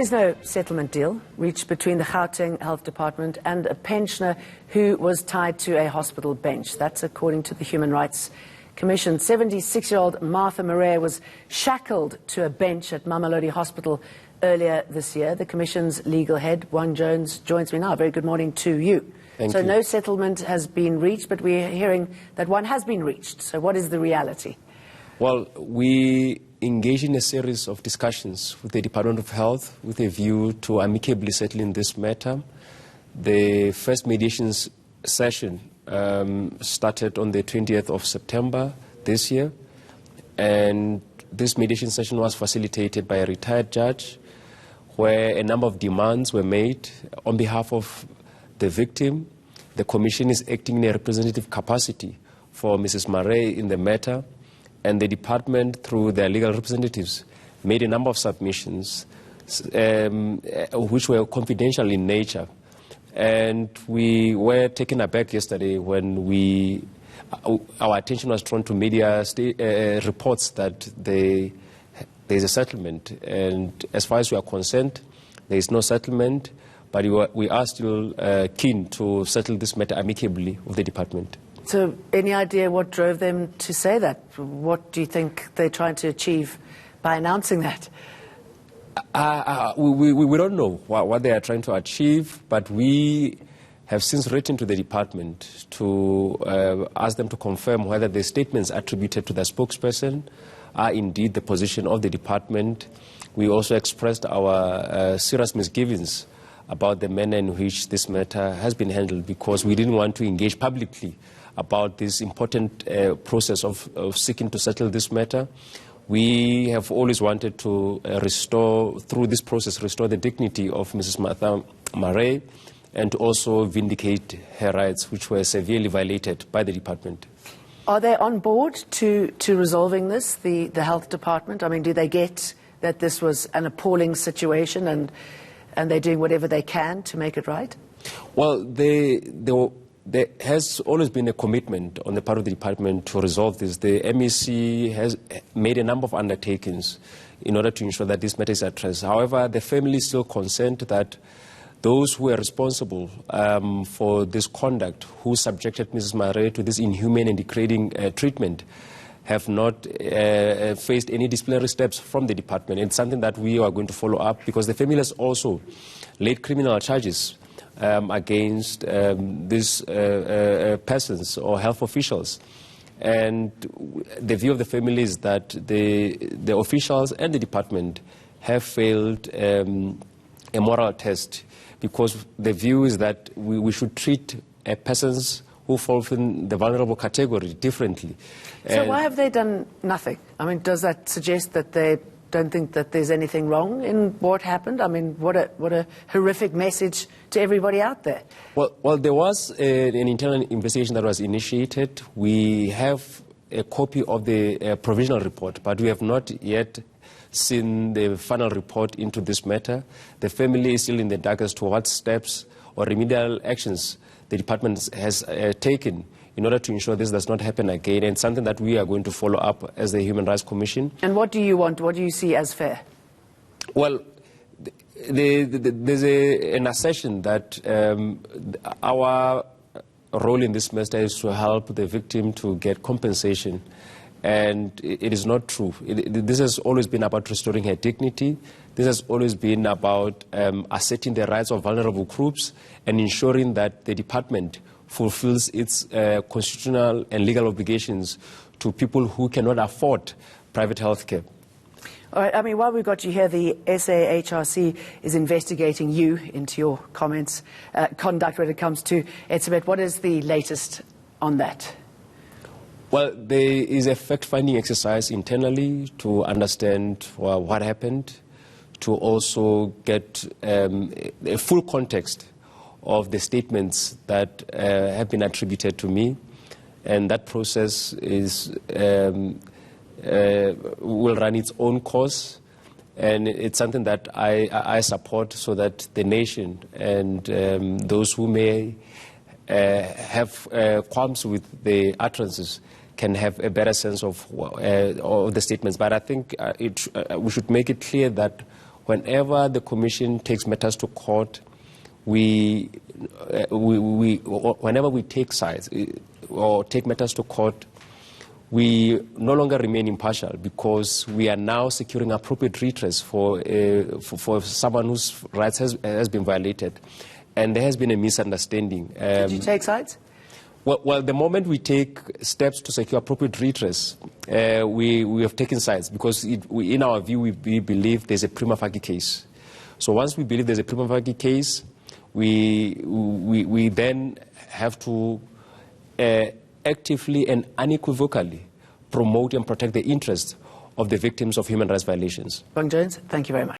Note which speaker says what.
Speaker 1: is no settlement deal reached between the Gauteng Health Department and a pensioner who was tied to a hospital bench. That's according to the Human Rights Commission. 76-year-old Martha Marais was shackled to a bench at Mamelodi Hospital earlier this year. The Commission's legal head, Juan Jones, joins me now. Very good morning to you.
Speaker 2: Thank you.
Speaker 1: No settlement has been reached, but we're hearing that one has been reached. So what is the reality?
Speaker 2: Well, we engaged in a series of discussions with the Department of Health with a view to amicably settling this matter. The first mediations session started on the 20th of September this year, and this mediation session was facilitated by a retired judge where a number of demands were made on behalf of the victim. The Commission is acting in a representative capacity for Mrs. Marais in the matter, and the department, through their legal representatives, made a number of submissions which were confidential in nature. And we were taken aback yesterday when our attention was drawn to media reports that there's a settlement. And as far as we are concerned, there is no settlement, but we are still keen to settle this matter amicably with the department.
Speaker 1: So any idea what drove them to say that? What do you think they're trying to achieve by announcing that?
Speaker 2: We don't know what they are trying to achieve, but we have since written to the department to ask them to confirm whether the statements attributed to the spokesperson are indeed the position of the department. We also expressed our serious misgivings about the manner in which this matter has been handled, because we didn't want to engage publicly about this important process of seeking to settle this matter. We have always wanted to restore, through this process, restore the dignity of Mrs. Martha Marais and to also vindicate her rights, which were severely violated by the department.
Speaker 1: Are they on board to resolving this, the health department? I mean, do they get that this was an appalling situation and they're doing whatever they can to make it right?
Speaker 2: Well, there has always been a commitment on the part of the department to resolve this. The MEC has made a number of undertakings in order to ensure that this matter is addressed. However, the family is still concerned that those who are responsible for this conduct, who subjected Mrs. Marais to this inhumane and degrading treatment, have not faced any disciplinary steps from the department. It's something that we are going to follow up, because the family has also laid criminal charges against these persons or health officials. And the view of the family is that the officials and the department have failed a moral test, because the view is that we should treat persons who fall in the vulnerable category differently.
Speaker 1: So why have they done nothing? I mean, does that suggest that they don't think that there's anything wrong in what happened? I mean, what a horrific message to everybody out there.
Speaker 2: Well, there was an internal investigation that was initiated. We have a copy of the provisional report, but we have not yet seen the final report into this matter. The family is still in the dark as to what steps or remedial actions the department has taken in order to ensure this does not happen again, and something that we are going to follow up as the Human Rights Commission.
Speaker 1: And what do you want? What do you see as fair?
Speaker 2: Well, there's an assertion that our role in this matter is to help the victim to get compensation, and it is not true. This has always been about restoring her dignity. This has always been about asserting the rights of vulnerable groups and ensuring that the department fulfills its constitutional and legal obligations to people who cannot afford private health care.
Speaker 1: All right, I mean, while we've got you here, the HRC is investigating you into your conduct when it comes to Etzebeth. What is the latest on that?
Speaker 2: Well, there is a fact-finding exercise internally to understand what happened, to also get a full context of the statements that have been attributed to me, and that process will run its own course, and it's something that I support, so that the nation and those who may have qualms with the utterances can have a better sense of the statements. But I think we should make it clear that whenever the Commission takes matters to court, whenever we take sides or take matters to court, we no longer remain impartial because we are now securing appropriate redress for someone whose rights has been violated. And there has been a misunderstanding.
Speaker 1: Did you take sides?
Speaker 2: Well, the moment we take steps to secure appropriate redress, we have taken sides because in our view, we believe there's a prima facie case. So once we believe there's a prima facie case, we then have to actively and unequivocally promote and protect the interests of the victims of human rights violations.
Speaker 1: Bung Jones, thank you very much.